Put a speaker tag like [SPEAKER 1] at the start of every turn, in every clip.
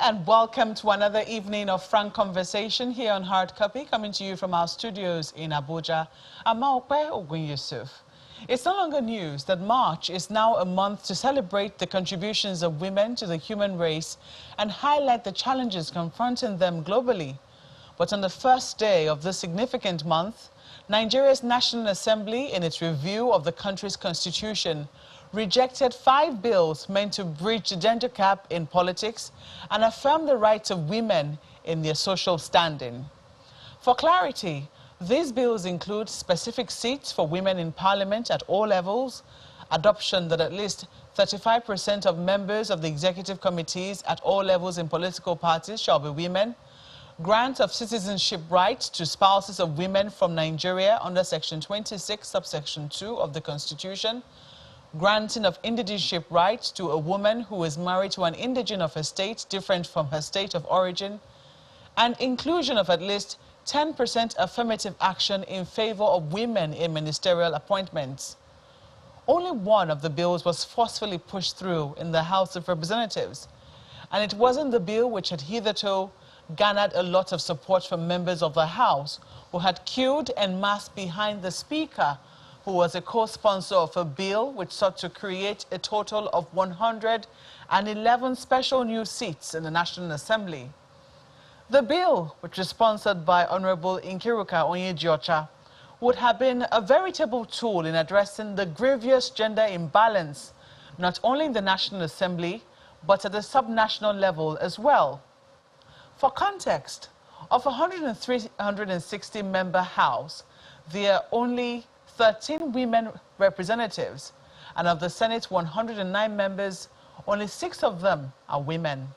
[SPEAKER 1] and welcome to another evening of frank conversation here on Hard Copy, coming to you from our studios in Abuja. I'm Maokwe Ogun Yusuf. It's no longer news that March is now a month to celebrate the contributions of women to the human race and highlight the challenges confronting them globally. But on the first day of this significant month, Nigeria's National Assembly, in its review of the country's constitution, rejected 5 bills meant to bridge the gender gap in politics and affirm the rights of women in their social standing. For clarity, these bills include specific seats for women in parliament at all levels, adoption that at least 35% of members of the executive committees at all levels in political parties shall be women, grant of citizenship rights to spouses of women from Nigeria under Section 26, subsection 2 of the Constitution, granting of indigenship rights to a woman who is married to an indigene of a state different from her state of origin, and inclusion of at least 10% affirmative action in favor of women in ministerial appointments. Only one of the bills was forcefully pushed through in the House of Representatives, and it wasn't the bill which had hitherto garnered a lot of support from members of the House who had queued en masse behind the Speaker, who was a co-sponsor of a bill which sought to create a total of 111 special new seats in the National Assembly. The bill, which was sponsored by Honorable Nkiruka Onyejiocha, would have been a veritable tool in addressing the grievous gender imbalance, not only in the National Assembly, but at the subnational level as well. For context, of a 160-member House, there are only 13 women representatives, and of the Senate's 109 members, only 6 of them are women.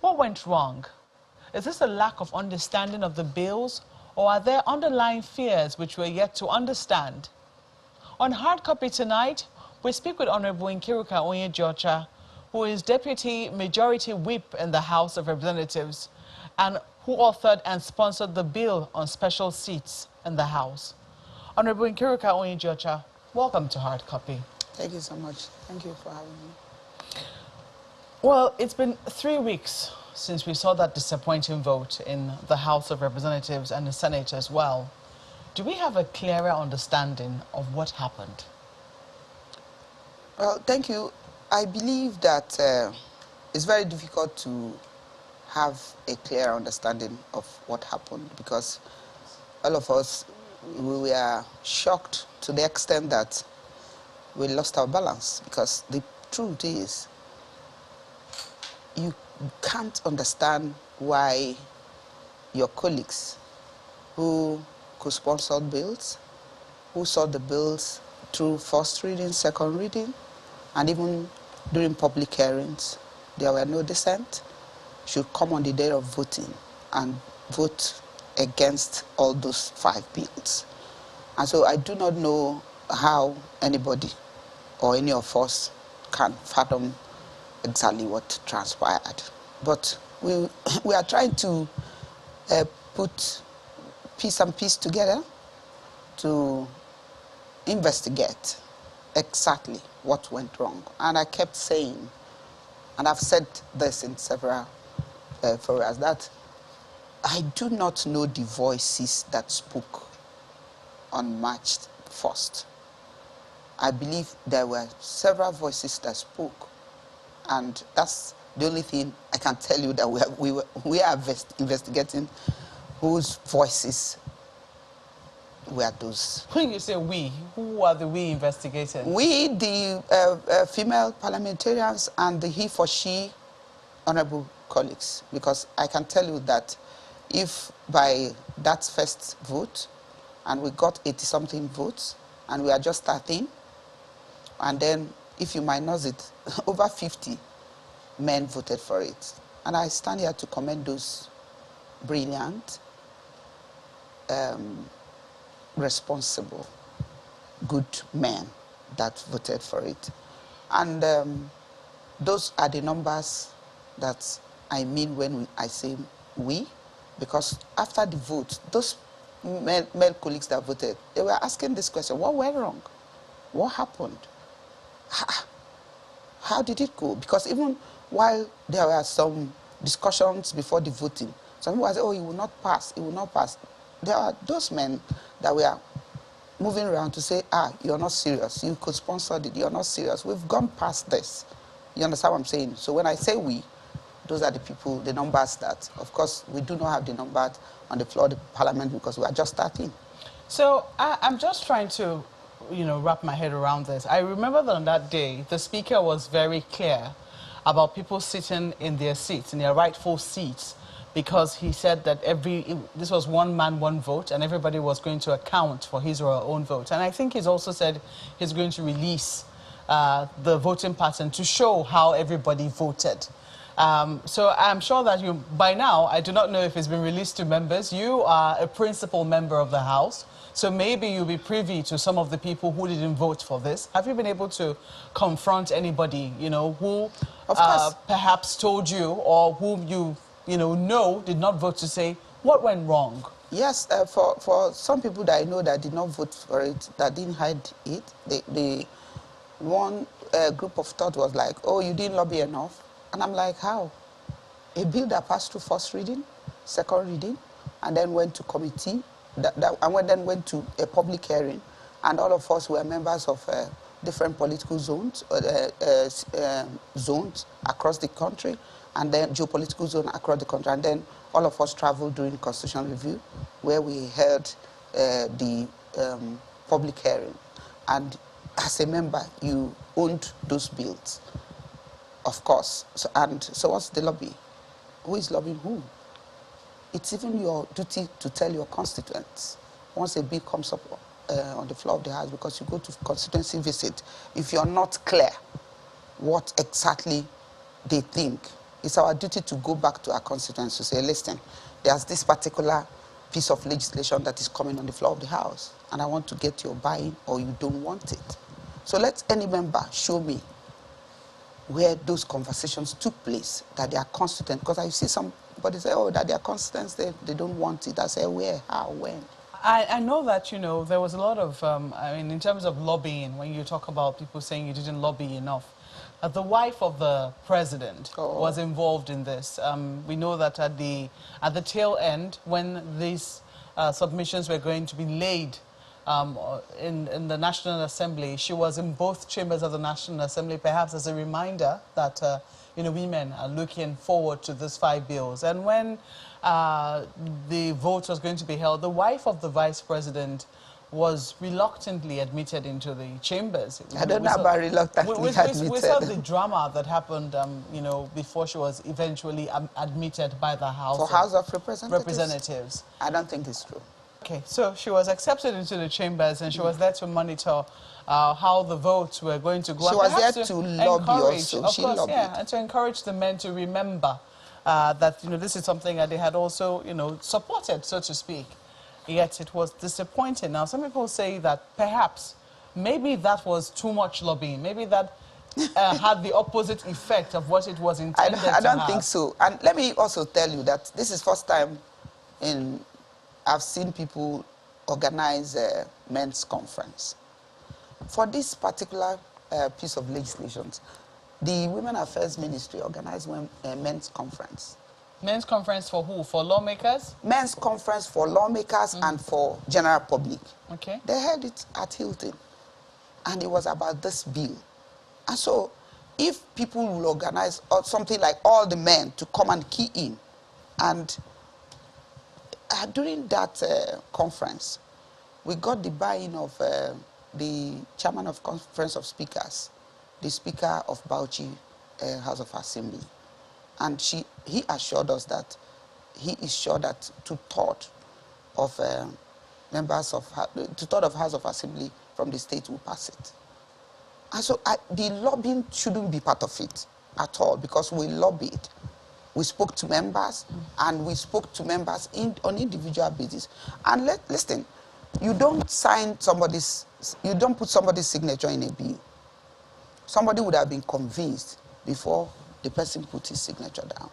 [SPEAKER 1] What went wrong? Is this a lack of understanding of the bills, or are there underlying fears which we're yet to understand? On Hard Copy tonight, we speak with Honorable Nkiruka Onyejiocha, who is Deputy Majority Whip in the House of Representatives, and who authored and sponsored the bill on special seats in the House. Honorable Nkiruka Onyejiocha, welcome to Hard Copy.
[SPEAKER 2] Thank you so much. Thank you for having me.
[SPEAKER 1] Well, it's been 3 weeks since we saw that disappointing vote in the House of Representatives and the Senate as well. Do we have a clearer understanding of what happened?
[SPEAKER 2] Well, thank you. I believe that it's very difficult to have a clear understanding of what happened, because all of us, we were shocked to the extent that we lost our balance, because the truth is you can't understand why your colleagues who co-sponsored bills, who saw the bills through first reading, second reading, and even during public hearings, there were no dissent, should come on the day of voting and vote against all those 5 bills. And so I do not know how anybody or any of us can fathom exactly what transpired. But we are trying to put piece and piece together to investigate exactly what went wrong. And I kept saying, and I've said this in several forums, that I do not know the voices that spoke on March 1st. I believe there were several voices that spoke, and that's the only thing I can tell you, that we are investigating whose voices were those.
[SPEAKER 1] When you say we, who are the we investigating?
[SPEAKER 2] We, the female parliamentarians and the he for she honorable colleagues, because I can tell you that if by that first vote, and we got 80-something votes, and we are just 13, and then if you minus it, over 50 men voted for it. And I stand here to commend those brilliant, responsible, good men that voted for it. And those are the numbers that I mean when I say we, because after the vote, those male colleagues that voted, they were asking this question: what went wrong? What happened? How did it go? Because even while there were some discussions before the voting. Some people say, oh, it will not pass, it will not pass. There are those men that were moving around to say, you're not serious, you could sponsor it, you're not serious. We've gone past this. You understand what I'm saying? So when I say we, those are the people, the numbers that, of course, we do not have the numbers on the floor of the parliament because we are just starting.
[SPEAKER 1] So I'm just trying to, wrap my head around this. I remember that on that day, the speaker was very clear about people sitting in their seats, in their rightful seats, because he said that this was one man, one vote, and everybody was going to account for his or her own vote. And I think he's also said he's going to release the voting pattern to show how everybody voted. So I'm sure that by now, I do not know if it's been released to members. You are a principal member of the House, so maybe you'll be privy to some of the people who didn't vote for this. Have you been able to confront anybody, who perhaps told you or whom you did not vote to say what went wrong?
[SPEAKER 2] Yes, for some people that I know that did not vote for it, that didn't hide it, the one group of thought was like, oh, you didn't lobby enough. And I'm like, how? A bill that passed through first reading, second reading, and then went to committee, and then went to a public hearing, and all of us were members of different political zones, zones across the country, and then geopolitical zone across the country, and then all of us traveled during constitutional review, where we held the public hearing. And as a member, you owned those bills, of course. So what's the lobby? Who is lobbying who? It's even your duty to tell your constituents once a bill comes up on the floor of the House, because you go to constituency visit. If you're not clear what exactly they think, it's our duty to go back to our constituents to say, listen, there's this particular piece of legislation that is coming on the floor of the House, and I want to get your buy-in, or you don't want it. So let any member show me where those conversations took place, that they are constituent. Because I see somebody say, oh, that they are constituents, they don't want it. I say, where, how, when?
[SPEAKER 1] I know that, there was a lot of, in terms of lobbying, when you talk about people saying you didn't lobby enough, the wife of the president was involved in this. We know that at the tail end, when these submissions were going to be laid in the National Assembly, she was in both chambers of the National Assembly, perhaps as a reminder that women are looking forward to these 5 bills. And when the vote was going to be held, the wife of the vice president was reluctantly admitted into the chambers.
[SPEAKER 2] I don't know about reluctantly admitted.
[SPEAKER 1] We saw the drama that happened, before she was eventually admitted by the House.
[SPEAKER 2] For House of
[SPEAKER 1] Representatives.
[SPEAKER 2] I don't think it's true.
[SPEAKER 1] Okay, so she was accepted into the chambers, and she was there to monitor how the votes were going to go.
[SPEAKER 2] She was there to lobby also.
[SPEAKER 1] Of course, yeah, and to encourage the men to remember that this is something that they had also supported, so to speak. Yet it was disappointing. Now, some people say that perhaps, maybe that was too much lobbying. Maybe that had the opposite effect of what it was intended to have.
[SPEAKER 2] I don't think so. And let me also tell you that this is first time I've seen people organize a men's conference. For this particular piece of legislation, the Women Affairs Ministry organized a men's conference.
[SPEAKER 1] Men's conference for who? For lawmakers?
[SPEAKER 2] Men's conference for lawmakers and for general public.
[SPEAKER 1] Okay.
[SPEAKER 2] They held it at Hilton. And it was about this bill. And so, if people will organize something like all the men to come and key in, and during that conference, we got the buy-in of the chairman of Conference of Speakers, the Speaker of Bauchi House of Assembly. And he assured us that he is sure that 2/3 of members of 2/3 of House of Assembly from the state will pass it. And so the lobbying shouldn't be part of it at all, because we lobbied. We spoke to members, and we spoke to members on individual basis. And listen, you don't put somebody's signature in a bill. Somebody would have been convinced before the person put his signature down.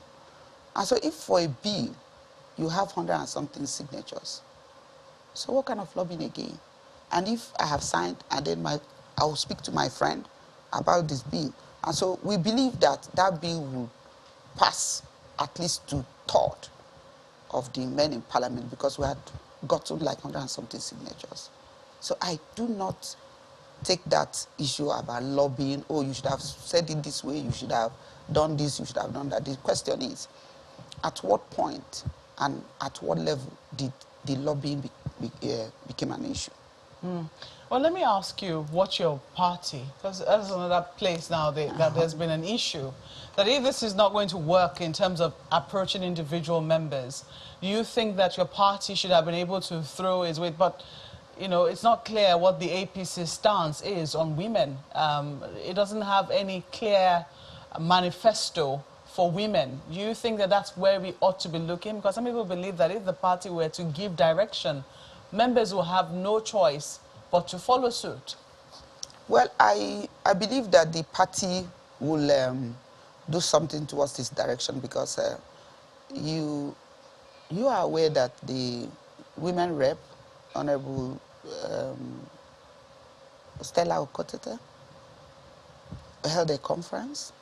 [SPEAKER 2] And so if for a bill, you have 100 and something signatures, so what kind of lobbying again? And if I have signed, and then I will speak to my friend about this bill. And so we believe that that bill will pass at least 2/3 of the men in parliament, because we had gotten like 100 and something signatures. So I do not take that issue about lobbying. Oh, you should have said it this way, you should have done this, you should have done that. The question is, at what point and at what level did the lobbying became an issue?
[SPEAKER 1] Well, let me ask you what your party, because that's another place now that there's been an issue, that if this is not going to work in terms of approaching individual members, do you think that your party should have been able to throw its weight? But, you know, it's not clear what the APC stance is on women. It doesn't have any clear manifesto for women. Do you think that that's where we ought to be looking? Because some people believe that if the party were to give direction, members will have no choice but to follow suit.
[SPEAKER 2] Well, I believe that the party will do something towards this direction, because you are aware that the women rep, Honorable Stella Okotete, held a conference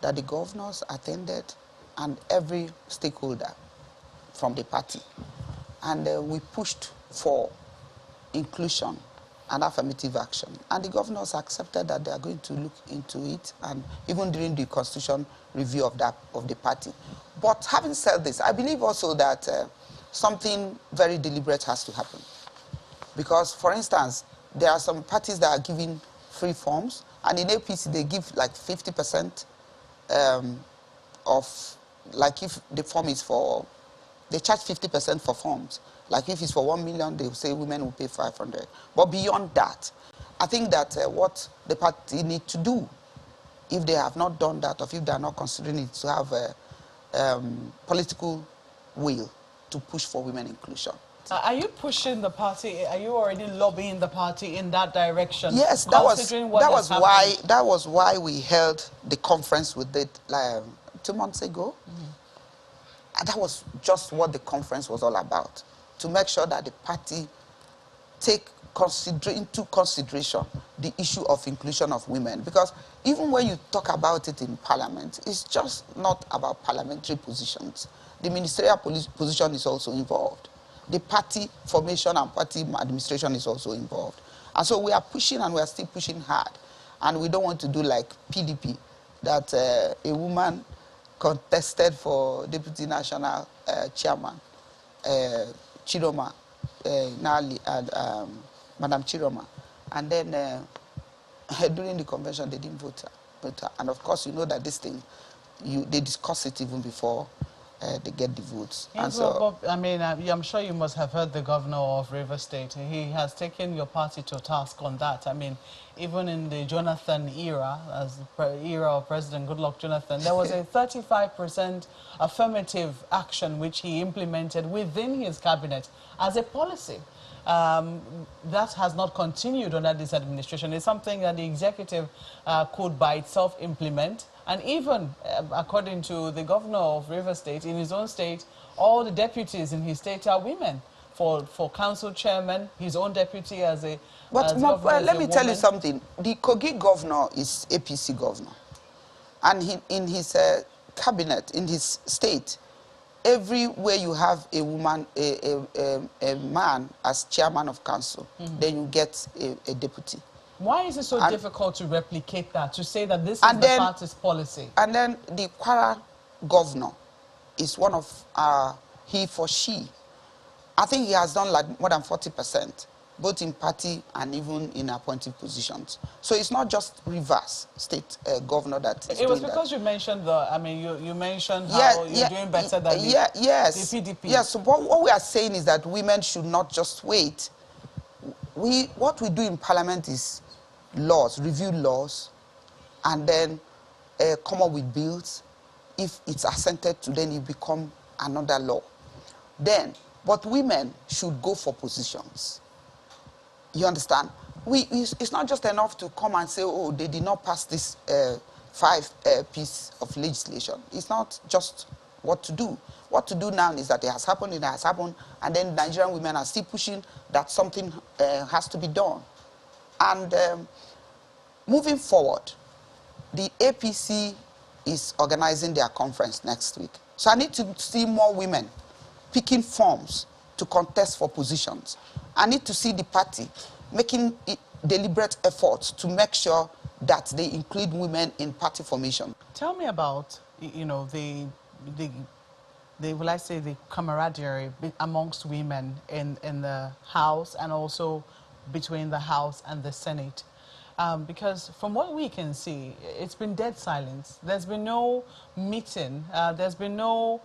[SPEAKER 2] that the governors attended and every stakeholder from the party. And we pushed for inclusion and affirmative action. And the governors accepted that they are going to look into it, and even during the constitution review of the party. But having said this, I believe also that something very deliberate has to happen. Because, for instance, there are some parties that are giving free forms, and in APC they give like 50% of, like if the form is for, they charge 50% for forms. Like if it's for 1 million, they will say women will pay 500. But beyond that, I think that what the party need to do, if they have not done that, or if they are not considering it, to have a political will to push for women inclusion.
[SPEAKER 1] Are you pushing the party? Are you already lobbying the party in that direction?
[SPEAKER 2] Yes, that was why we held the conference with it like 2 months ago. And that was just what the conference was all about, to make sure that the party take into consideration the issue of inclusion of women. Because even when you talk about it in parliament, it's just not about parliamentary positions. The ministerial position is also involved. The party formation and party administration is also involved. And so we are pushing, and we are still pushing hard. And we don't want to do like PDP, that a woman contested for deputy national chairman, Chiroma, Madam Chiroma. And then during the convention, they didn't vote her. And of course, you know that this thing, they discuss it even before they get the votes.
[SPEAKER 1] Yes,
[SPEAKER 2] and so,
[SPEAKER 1] I mean, I'm sure you must have heard the governor of Rivers State. He has taken your party to task on that. I mean, even in the Jonathan era, as the era of President Goodluck Jonathan, there was a 35% affirmative action which he implemented within his cabinet as a policy. That has not continued under this administration. It's something that the executive could by itself implement. And even, according to the governor of Rivers State, in his own state, all the deputies in his state are women. For council chairman, his own deputy as a...
[SPEAKER 2] But let me tell you something. The Kogi governor is APC governor. And in his cabinet, in his state, everywhere you have a woman, a man as chairman of council, then you get a deputy.
[SPEAKER 1] Why is it so difficult to replicate that, to say that this is the party's policy?
[SPEAKER 2] And then the Kwara governor is one of he for she. I think he has done like more than 40%, both in party and even in appointed positions. So it's not just Rivers State governor that is
[SPEAKER 1] It was
[SPEAKER 2] doing
[SPEAKER 1] because
[SPEAKER 2] that.
[SPEAKER 1] you mentioned you mentioned how you're doing better than the PDP.
[SPEAKER 2] Yes, so what we are saying is that women should not just wait. What we do in parliament is laws, review laws, and then come up with bills. If it's assented to, then it become another law. But women should go for positions. You understand? It's not just enough to come and say, oh, they did not pass this 5 piece of legislation. It's not just what to do. What to do now is that it has happened, and then Nigerian women are still pushing that something has to be done. And moving forward, the APC is organizing their conference next week. So I need to see more women picking forms to contest for positions. I need to see the party making deliberate efforts to make sure that they include women in party formation.
[SPEAKER 1] Tell me about, you know, the will I say, the camaraderie amongst women in the House and also between the House and the Senate. Because from what we can see, it's been dead silence. There's been no meeting. There's been no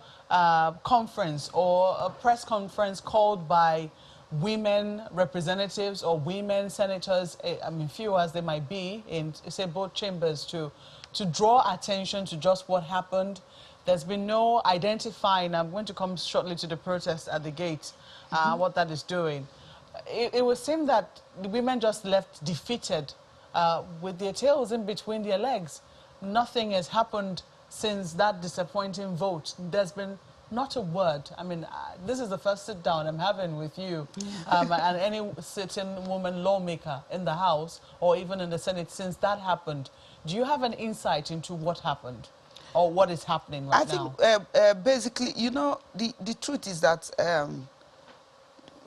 [SPEAKER 1] conference or a press conference called by women representatives or women senators, I mean, few as they might be, in, say, both chambers to draw attention to just what happened. There's been no identifying. I'm going to come shortly to the protest at the gate, what that is doing. It would seem that the women just left defeated with their tails in between their legs. Nothing has happened since that disappointing vote. There's been not a word. I mean, this is the first sit down I'm having with you and any sitting woman lawmaker in the House or even in the Senate since that happened. Do you have an insight into what happened or what is happening right now?
[SPEAKER 2] I think basically, you know, the truth is that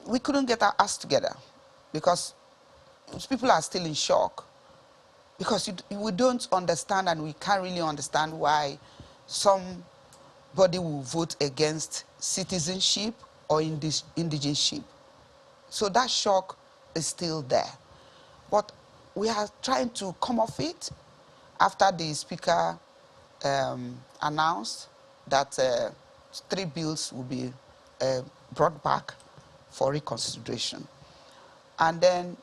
[SPEAKER 2] we couldn't get our ass together because people are still in shock because we don't understand and we can't really understand why somebody will vote against citizenship or indigenship. So that shock is still there. But we are trying to come off it after the Speaker announced that 3 bills will be brought back for reconsideration. And then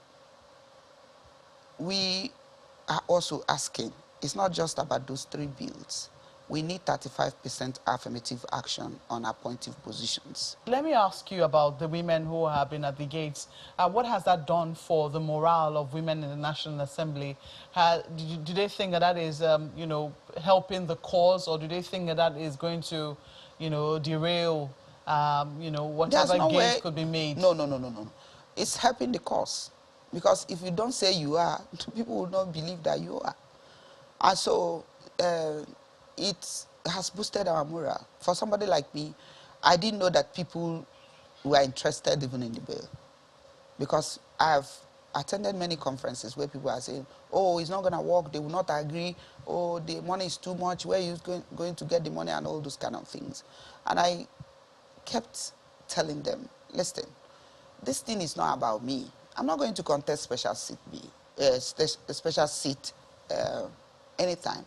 [SPEAKER 2] we are also asking, it's not just about those 3 bills. We need 35% affirmative action on appointive positions.
[SPEAKER 1] Let me ask you about the women who have been at the gates. What has that done for the morale of women in the National Assembly? Do they think that that is, you know, helping the cause, or do they think that that is going to, you know, derail, you know, whatever gains could be made?
[SPEAKER 2] No. It's helping the cause. Because if you don't say you are, people will not believe that you are. And so it has boosted our morale. For somebody like me, I didn't know that people were interested even in the bill. Because I've attended many conferences where people are saying, oh, it's not going to work, they will not agree, oh, the money is too much, where are you going to get the money, and all those kind of things. And I kept telling them, listen, this thing is not about me. I'm not going to contest special seat anytime.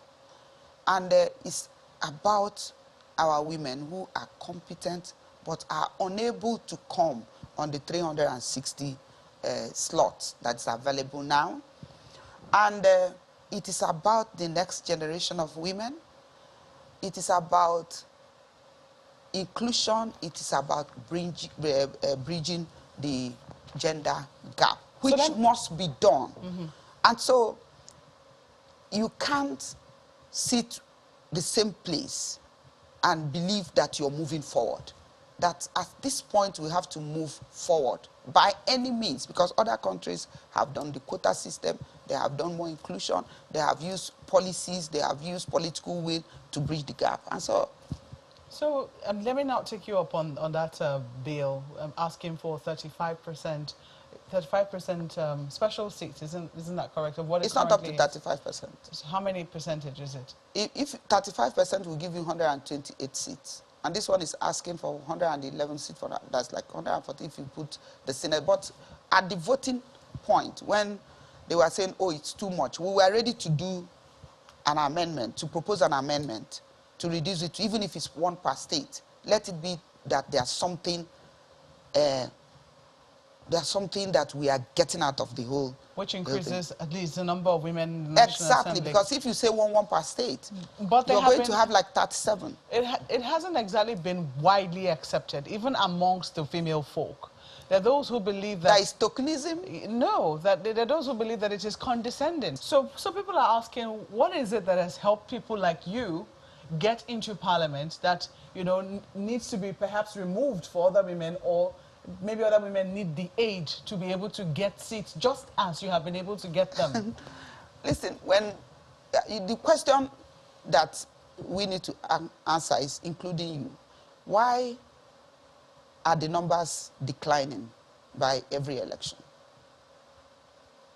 [SPEAKER 2] And it's about our women who are competent but are unable to come on the 360 slots that's available now. And it is about the next generation of women. It is about inclusion. It is about bridging the gender gap, which must be done. And so you can't sit the same place and believe that you're moving forward. That at this point we have to move forward by any means, because other countries have done the quota system, they have done more inclusion, they have used policies, they have used political will to bridge the gap. And so
[SPEAKER 1] let me now take you up on that bill, asking for 35% special seats. Isn't that correct? Of what
[SPEAKER 2] it's not up to 35%.
[SPEAKER 1] So how many percentage is it?
[SPEAKER 2] If 35% will give you 128 seats, and this one is asking for 111 seats for that. That's like 140 if you put the Senate. But at the voting point, when they were saying, oh, it's too much, we were ready to do an amendment, to propose an amendment, to reduce it, even if it's 1 per state. Let it be that there's something that we are getting out of the whole.
[SPEAKER 1] Which increases at least the number of women in the National Assembly.
[SPEAKER 2] Exactly, because if you say one per state,
[SPEAKER 1] but
[SPEAKER 2] you're going to have like 37.
[SPEAKER 1] It hasn't exactly been widely accepted, even amongst the female folk. There are those who believe that...
[SPEAKER 2] That is tokenism?
[SPEAKER 1] No, that there are those who believe that it is condescending. So people are asking, what is it that has helped people like you get into Parliament that, you know, needs to be perhaps removed for other women, or maybe other women need the aid to be able to get seats just as you have been able to get them?
[SPEAKER 2] Listen, when the question that we need to answer is, including you, why are the numbers declining by every election?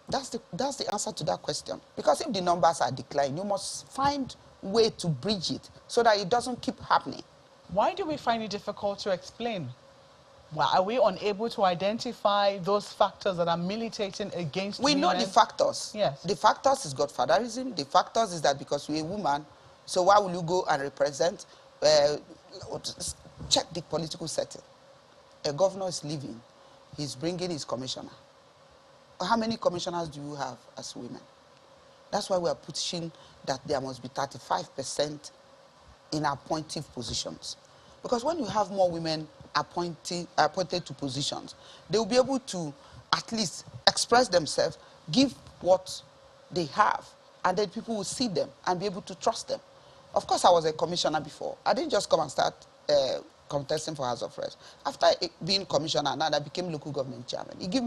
[SPEAKER 2] That's the answer to that question. Because if the numbers are declining, you must find a way to bridge it so that it doesn't keep happening.
[SPEAKER 1] Why do we find it difficult to explain? Well, are we unable to identify those factors that are militating against
[SPEAKER 2] We
[SPEAKER 1] women?
[SPEAKER 2] know the factors.
[SPEAKER 1] Yes.
[SPEAKER 2] The factors is godfatherism. The factors is that because you're a woman, so why will you go and represent? Check the political setting. A governor is leaving. He's bringing his commissioner. How many commissioners do you have as women? That's why we are pushing that there must be 35% in appointive positions. Because when you have more women appointed to positions, they will be able to at least express themselves, give what they have, and then people will see them and be able to trust them. Of course, I was a commissioner before. I didn't just come and start contesting for House of Reps. After being commissioner, and I became local government chairman. It gave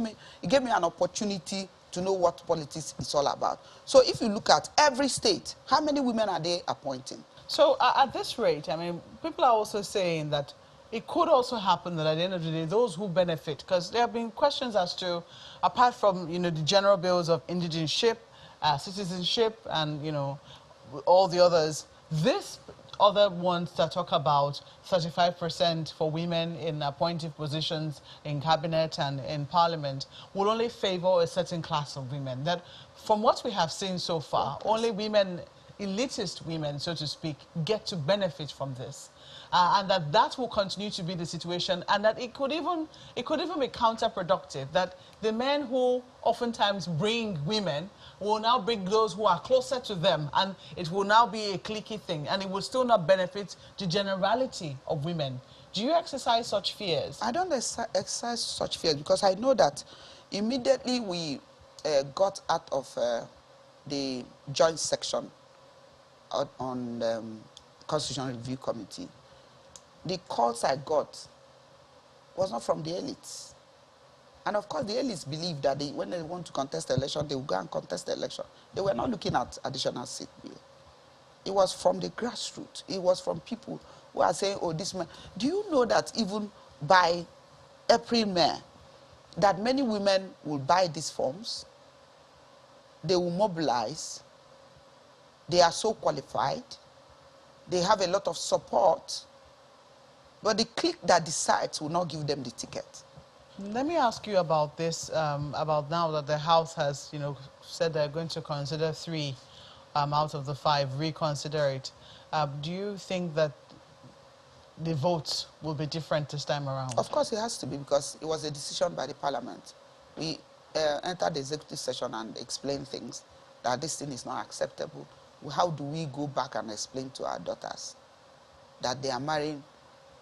[SPEAKER 2] me an opportunity to know what politics is all about. So if you look at every state, how many women are they appointing?
[SPEAKER 1] So at this rate, I mean, people are also saying that it could also happen that at the end of the day, those who benefit, because there have been questions as to, apart from, the general bills of indigenship, citizenship, and, all the others, this other ones that talk about 35% for women in appointive positions in cabinet and in parliament will only favor a certain class of women. That, from what we have seen so far, only women, elitist women, so to speak, get to benefit from this. And that will continue to be the situation, and that it could even be counterproductive, that the men who oftentimes bring women will now bring those who are closer to them, and it will now be a cliquey thing, and it will still not benefit the generality of women. Do you exercise such fears?
[SPEAKER 2] I don't exercise such fears because I know that immediately we got out of the joint section on Constitutional Review Committee, the calls I got was not from the elites. And of course, the elites believe that when they want to contest the election, they will go and contest the election. They were not looking at additional seat bill. It was from the grassroots. It was from people who are saying, oh, this man. Do you know that even by April, May, that many women will buy these forms? They will mobilize. They are so qualified. They have a lot of support. But the clique that decides will not give them the ticket.
[SPEAKER 1] Let me ask you about this, about now that the House has, said they're going to consider 3 out of the 5, reconsider it. Do you think that the votes will be different this time around?
[SPEAKER 2] Of course it has to be, because it was a decision by the Parliament. We entered the executive session and explained things, that this thing is not acceptable. How do we go back and explain to our daughters that they are marrying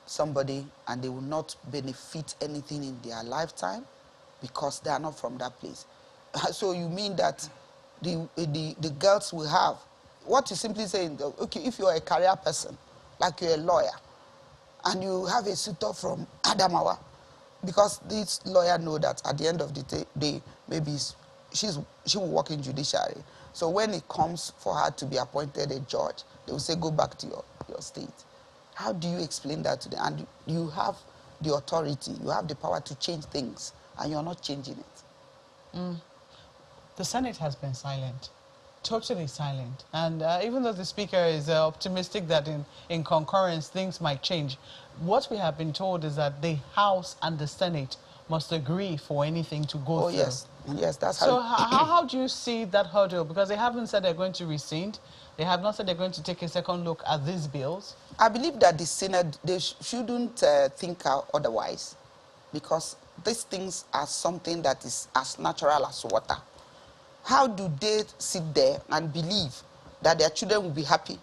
[SPEAKER 2] somebody and they will not benefit anything in their lifetime because they are not from that place? So you mean that the girls will have, what you simply saying, okay, if you're a career person, like you're a lawyer, and you have a suitor from Adamawa, because this lawyer know that at the end of the day, maybe she will work in judiciary. So when it comes for her to be appointed a judge, they will say, go back to your state. How do you explain that to them? And you have the authority, you have the power to change things, and you're not changing it.
[SPEAKER 1] The Senate has been silent, totally silent. And even though the Speaker is optimistic that in concurrence things might change, what we have been told is that the House and the Senate must agree for anything to go through.
[SPEAKER 2] Yes, that's
[SPEAKER 1] how... So how do you see that hurdle? Because they haven't said they're going to rescind. They have not said they're going to take a second look at these bills.
[SPEAKER 2] I believe that the Senate, they shouldn't think otherwise, because these things are something that is as natural as water. How do they sit there and believe that their children will be happy,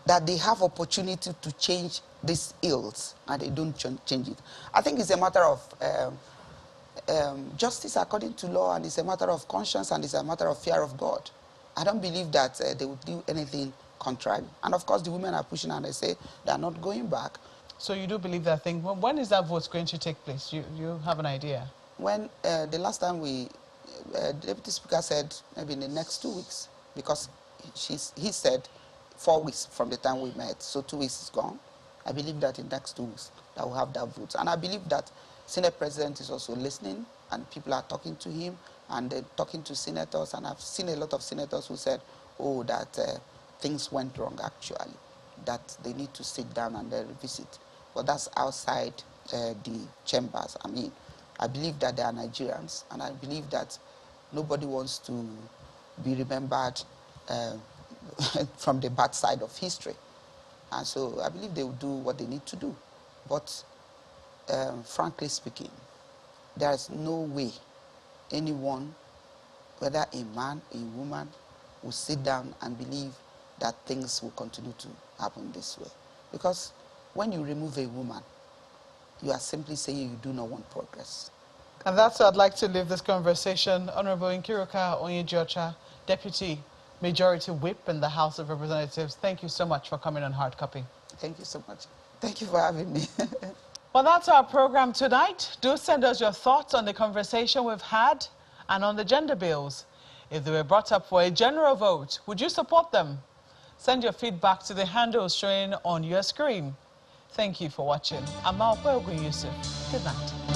[SPEAKER 2] that they have opportunity to change these ills, and they don't change it? I think it's a matter of justice according to law, and it's a matter of conscience, and it's a matter of fear of God. I don't believe that they would do anything contrary. And of course, the women are pushing and they say they are not going back.
[SPEAKER 1] So you do believe that thing. When is that vote going to take place? You have an idea?
[SPEAKER 2] When the last time the Deputy Speaker said maybe in the next 2 weeks, because he said 4 weeks from the time we met, so 2 weeks is gone. I believe that in the next 2 weeks that we'll have that vote. And I believe that Senate President is also listening, and people are talking to him, and they're talking to senators, and I've seen a lot of senators who said, oh, that things went wrong actually, that they need to sit down and revisit. But that's outside the chambers. I mean, I believe that they are Nigerians, and I believe that nobody wants to be remembered from the bad side of history. And so I believe they will do what they need to do. But frankly speaking, there is no way anyone, whether a man, a woman, will sit down and believe that things will continue to happen this way. Because when you remove a woman, you are simply saying you do not want progress.
[SPEAKER 1] And that's where I'd like to leave this conversation. Honorable Nkiruka Onyejiocha, Deputy Majority Whip in the House of Representatives, thank you so much for coming on Hard Copy.
[SPEAKER 2] Thank you so much. Thank you for having me.
[SPEAKER 1] Well, that's our program tonight. Do send us your thoughts on the conversation we've had and on the gender bills. If they were brought up for a general vote, would you support them? Send your feedback to the handles showing on your screen. Thank you for watching. I'm Yusuf. Good night.